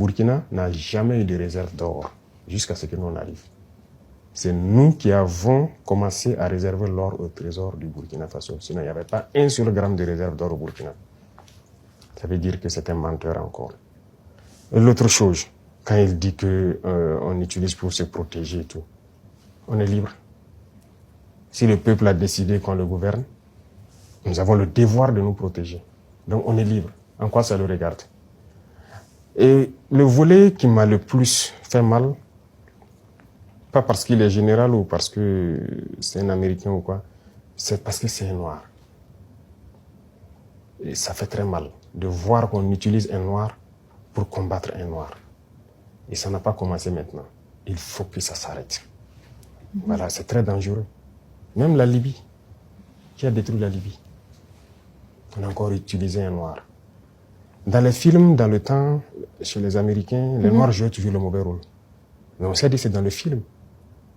Burkina n'a jamais eu de réserve d'or jusqu'à ce que nous en arrivions. C'est nous qui avons commencé à réserver l'or au trésor du Burkina Faso. Sinon, il n'y avait pas un seul gramme de réserve d'or au Burkina. Ça veut dire que c'est un menteur encore. L'autre chose, quand il dit qu'on utilise pour se protéger et tout, on est libre. Si le peuple a décidé qu'on le gouverne, nous avons le devoir de nous protéger. Donc on est libre. En quoi ça le regarde? Et le volet qui m'a le plus fait mal, pas parce qu'il est général ou parce que c'est un Américain ou quoi, c'est parce que c'est un noir. Et ça fait très mal de voir qu'on utilise un noir pour combattre un noir. Et ça n'a pas commencé maintenant. Il faut que ça s'arrête. Voilà, c'est très dangereux. Même la Libye, qui a détruit la Libye, on a encore utilisé un noir. Dans les films, dans le temps, chez les Américains, les noirs jouaient toujours le mauvais rôle. Mais on s'est dit c'est dans le film.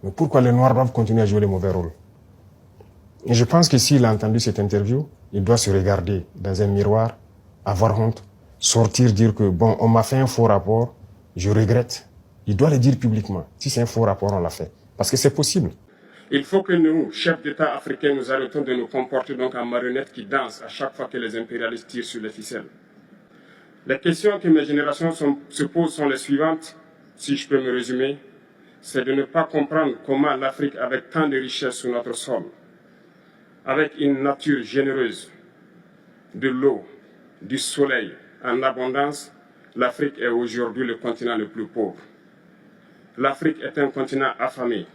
Mais pourquoi les noirs doivent continuer à jouer le mauvais rôle? Et je pense que s'il a entendu cette interview, il doit se regarder dans un miroir, avoir honte, sortir, dire que bon, on m'a fait un faux rapport, je regrette. Il doit le dire publiquement. Si c'est un faux rapport, on l'a fait. Parce que c'est possible. Il faut que nous, chefs d'État africains, nous arrêtons de nous comporter donc en marionnettes qui dansent à chaque fois que les impérialistes tirent sur les ficelles. Les questions que mes générations se posent sont les suivantes, si je peux me résumer. C'est de ne pas comprendre comment l'Afrique, avec tant de richesses sur notre sol, avec une nature généreuse, de l'eau, du soleil en abondance, l'Afrique est aujourd'hui le continent le plus pauvre. L'Afrique est un continent affamé.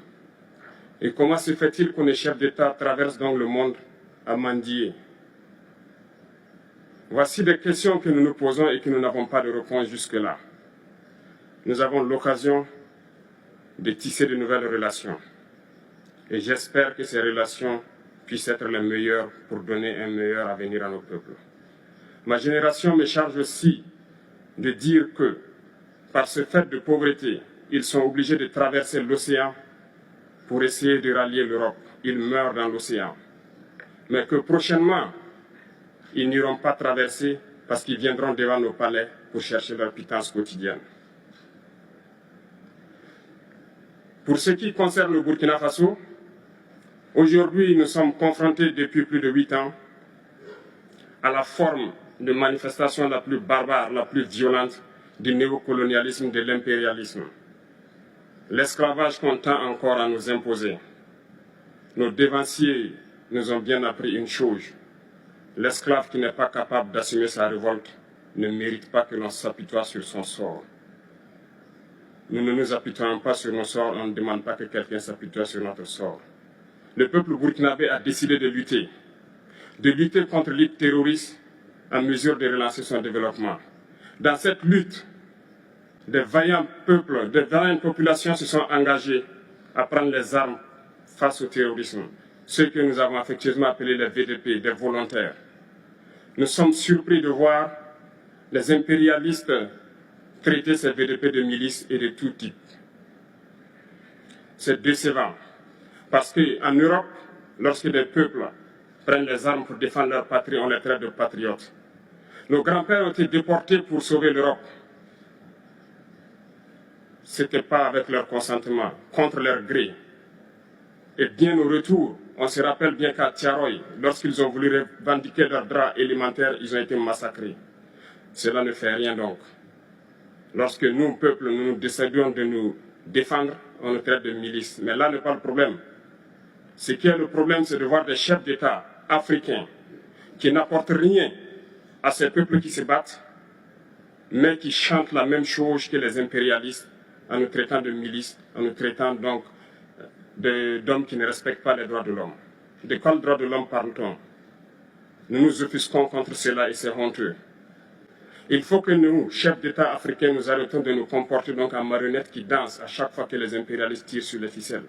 Et comment se fait-il que les chefs d'État traversent donc le monde à mendier? Voici des questions que nous nous posons et que nous n'avons pas de réponse jusque-là. Nous avons l'occasion de tisser de nouvelles relations. Et j'espère que ces relations puissent être les meilleures pour donner un meilleur avenir à nos peuples. Ma génération me charge aussi de dire que, par ce fait de pauvreté, ils sont obligés de traverser l'océan pour essayer de rallier l'Europe. Ils meurent dans l'océan. Mais que prochainement, ils n'iront pas traverser parce qu'ils viendront devant nos palais pour chercher leur pitance quotidienne. Pour ce qui concerne le Burkina Faso, aujourd'hui nous sommes confrontés depuis plus de 8 ans à la forme de manifestation la plus barbare, la plus violente du néocolonialisme, de l'impérialisme. L'esclavage qu'on tend encore à nous imposer. Nos dévanciers nous ont bien appris une chose. L'esclave qui n'est pas capable d'assumer sa révolte ne mérite pas que l'on s'apitoie sur son sort. Nous ne nous apitoyons pas sur nos sorts, on ne demande pas que quelqu'un s'apitoie sur notre sort. Le peuple burkinabé a décidé de lutter contre l'île terroriste en mesure de relancer son développement. Dans cette lutte, des vaillants peuples, des vaillantes populations se sont engagées à prendre les armes face au terrorisme, ceux que nous avons affectueusement appelés les VDP, des volontaires. Nous sommes surpris de voir les impérialistes traiter ces VDP de milices et de tout type. C'est décevant, parce qu'en Europe, lorsque des peuples prennent les armes pour défendre leur patrie, on les traite de patriotes. Nos grands-pères ont été déportés pour sauver l'Europe. Ce n'était pas avec leur consentement, contre leur gré. Et bien au retour, on se rappelle bien qu'à Tiaroy, lorsqu'ils ont voulu revendiquer leurs droits élémentaires, ils ont été massacrés. Cela ne fait rien donc. Lorsque nous, peuple, nous décidons de nous défendre, on nous traite de milices. Mais là n'est pas le problème. Ce qui est le problème, c'est de voir des chefs d'État africains qui n'apportent rien à ces peuples qui se battent, mais qui chantent la même chose que les impérialistes en nous traitant de milices, en nous traitant donc d'hommes qui ne respectent pas les droits de l'homme. De quels droits de l'homme parle-t-on? Nous nous offusquons contre cela et c'est honteux. Il faut que nous, chefs d'État africains, nous arrêtons de nous comporter donc en marionnettes qui dansent à chaque fois que les impérialistes tirent sur les ficelles.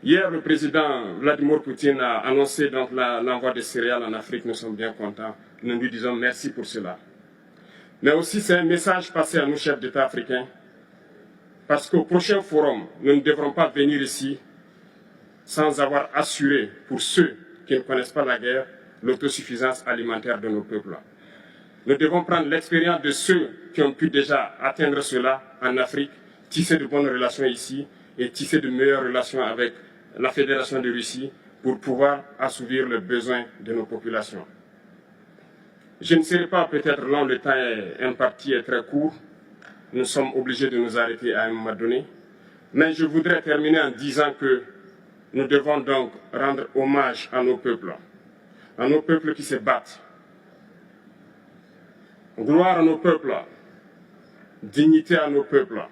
Hier, le président Vladimir Poutine a annoncé donc l'envoi de céréales en Afrique. Nous sommes bien contents. Nous lui disons merci pour cela. Mais aussi, c'est un message passé à nous, chefs d'État africains, parce qu'au prochain forum, nous ne devrons pas venir ici sans avoir assuré, pour ceux qui ne connaissent pas la guerre, l'autosuffisance alimentaire de nos peuples. Nous devons prendre l'expérience de ceux qui ont pu déjà atteindre cela en Afrique, tisser de bonnes relations ici et tisser de meilleures relations avec la Fédération de Russie pour pouvoir assouvir les besoins de nos populations. Je ne serai pas peut-être long, le temps imparti est très court. Nous sommes obligés de nous arrêter à un moment donné. Mais je voudrais terminer en disant que nous devons donc rendre hommage à nos peuples qui se battent. Gloire à nos peuples, dignité à nos peuples,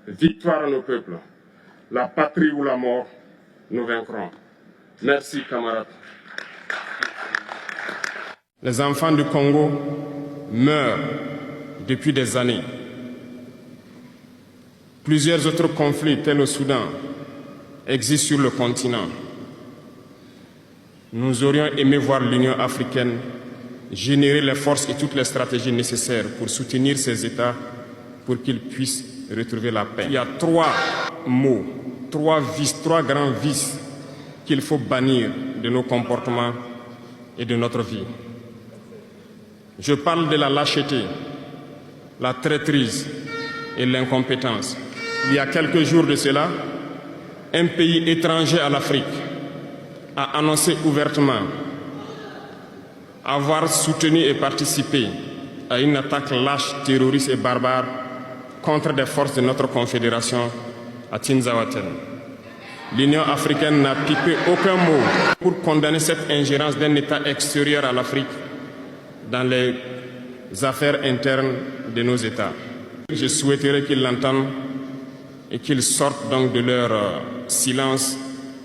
victoire à nos peuples. La patrie ou la mort, nous vaincrons. Merci, camarades. Les enfants du Congo meurent depuis des années. Plusieurs autres conflits, tels au Soudan, existent sur le continent. Nous aurions aimé voir l'Union africaine générer les forces et toutes les stratégies nécessaires pour soutenir ces États pour qu'ils puissent retrouver la paix. Il y a trois mots, trois grands vices qu'il faut bannir de nos comportements et de notre vie. Je parle de la lâcheté, la traîtrise et l'incompétence. Il y a quelques jours de cela, un pays étranger à l'Afrique a annoncé ouvertement avoir soutenu et participé à une attaque lâche, terroriste et barbare contre des forces de notre confédération à Tinzaouaten. L'Union africaine n'a pipé aucun mot pour condamner cette ingérence d'un État extérieur à l'Afrique dans les affaires internes de nos États. Je souhaiterais qu'ils l'entendent et qu'ils sortent donc de leur silence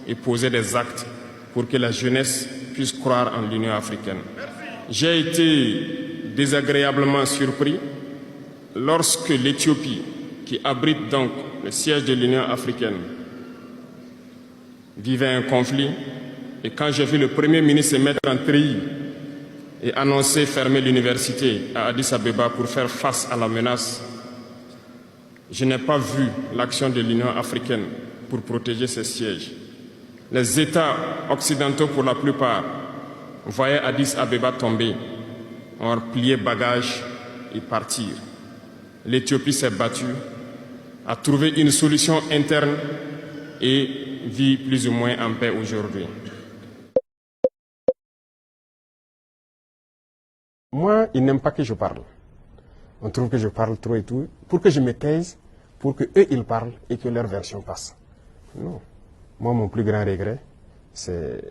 et poser des actes pour que la jeunesse puisse croire en l'Union africaine. J'ai été désagréablement surpris lorsque l'Éthiopie, qui abrite donc le siège de l'Union africaine, vivait un conflit, et quand j'ai vu le Premier ministre se mettre en treillis et annoncer fermer l'université à Addis Abeba pour faire face à la menace, je n'ai pas vu l'action de l'Union africaine pour protéger ses sièges. Les États occidentaux, pour la plupart, voyaient Addis Abeba tomber, ont plié bagages et partir. L'Éthiopie s'est battue, a trouvé une solution interne et vit plus ou moins en paix aujourd'hui. Moi, ils n'aiment pas que je parle. On trouve que je parle trop et tout, pour que je me taise, pour que eux ils parlent et que leur version passe. Non. Moi, mon plus grand regret, c'est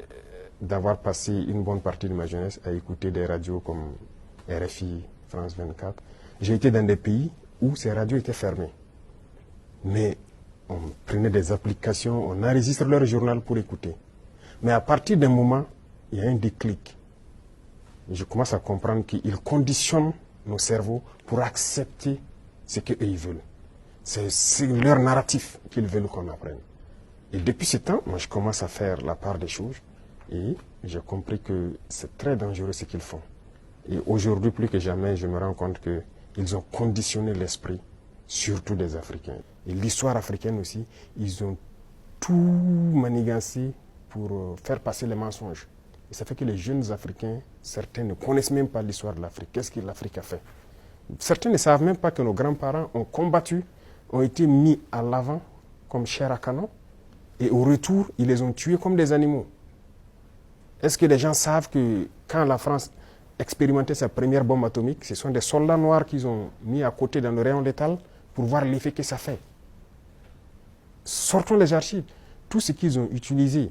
d'avoir passé une bonne partie de ma jeunesse à écouter des radios comme RFI, France 24. J'ai été dans des pays où ces radios étaient fermées. Mais on prenait des applications, on enregistre leur journal pour écouter. Mais à partir d'un moment, il y a un déclic. Je commence à comprendre qu'ils conditionnent nos cerveaux pour accepter ce qu'eux ils veulent. C'est leur narratif qu'ils veulent qu'on apprenne. Et depuis ce temps, moi je commence à faire la part des choses et j'ai compris que c'est très dangereux ce qu'ils font. Et aujourd'hui, plus que jamais, je me rends compte qu'ils ont conditionné l'esprit, surtout des Africains. Et l'histoire africaine aussi, ils ont tout manigancé pour faire passer les mensonges. Et ça fait que les jeunes Africains, certains ne connaissent même pas l'histoire de l'Afrique. Qu'est-ce que l'Afrique a fait? Certains ne savent même pas que nos grands-parents ont combattu, ont été mis à l'avant comme chair à canon. Et au retour, ils les ont tués comme des animaux. Est-ce que les gens savent que quand la France expérimentait sa première bombe atomique, ce sont des soldats noirs qu'ils ont mis à côté dans le rayon létal pour voir l'effet que ça fait? Sortons les archives. Tout ce qu'ils ont utilisé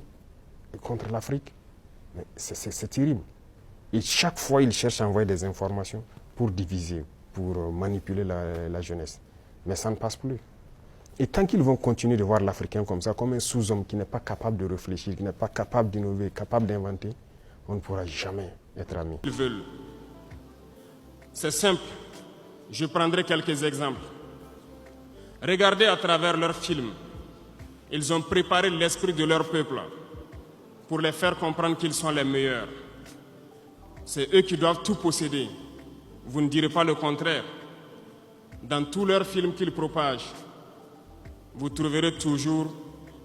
contre l'Afrique, c'est terrible. Et chaque fois, ils cherchent à envoyer des informations pour diviser, pour manipuler la jeunesse. Mais ça ne passe plus. Et tant qu'ils vont continuer de voir l'Africain comme ça, comme un sous-homme qui n'est pas capable de réfléchir, qui n'est pas capable d'innover, capable d'inventer, on ne pourra jamais être amis. Ils veulent. C'est simple. Je prendrai quelques exemples. Regardez à travers leurs films. Ils ont préparé l'esprit de leur peuple pour les faire comprendre qu'ils sont les meilleurs. C'est eux qui doivent tout posséder. Vous ne direz pas le contraire. Dans tous leurs films qu'ils propagent, vous trouverez toujours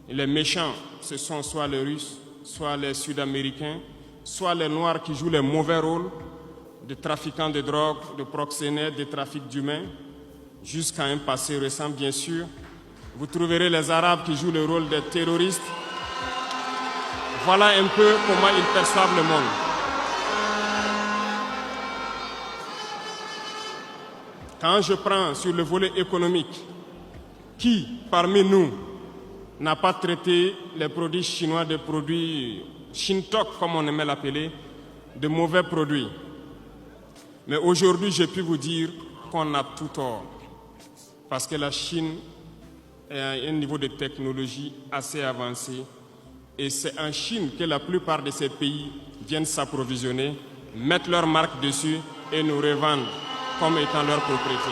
les méchants. Ce sont soit les Russes, soit les Sud-Américains, soit les Noirs qui jouent les mauvais rôles de trafiquants de drogue, de proxénètes, de trafic d'humains, jusqu'à un passé récent, bien sûr. Vous trouverez les Arabes qui jouent le rôle des terroristes. Voilà un peu comment ils perçoivent le monde. Quand je prends sur le volet économique, qui parmi nous n'a pas traité les produits chinois de produits Shintok, comme on aimait l'appeler, de mauvais produits? Mais aujourd'hui, j'ai pu vous dire qu'on a tout tort. Parce que la Chine est à un niveau de technologie assez avancé. Et c'est en Chine que la plupart de ces pays viennent s'approvisionner, mettre leur marque dessus et nous revendent comme étant leur propriété.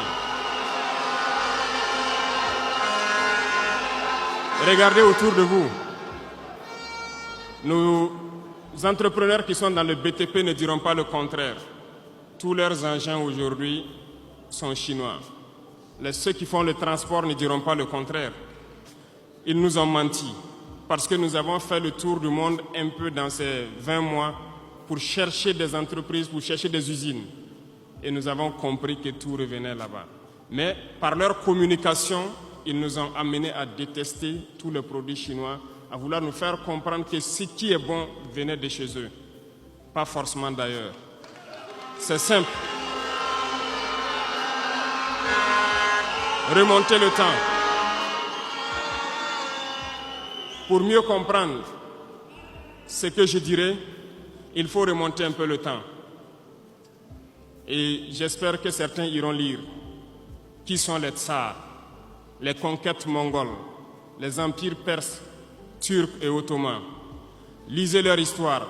Regardez autour de vous. Nos entrepreneurs qui sont dans le BTP ne diront pas le contraire. Tous leurs engins aujourd'hui sont chinois. Ceux qui font le transport ne diront pas le contraire. Ils nous ont menti parce que nous avons fait le tour du monde un peu dans ces 20 mois pour chercher des entreprises, pour chercher des usines. Et nous avons compris que tout revenait là-bas. Mais par leur communication, ils nous ont amenés à détester tous les produits chinois, à vouloir nous faire comprendre que ce qui est bon venait de chez eux, pas forcément d'ailleurs. C'est simple. Remonter le temps. Pour mieux comprendre ce que je dirais, il faut remonter un peu le temps. Et j'espère que certains iront lire qui sont les tsars, les conquêtes mongoles, les empires perses, turcs et ottomans. Lisez leur histoire.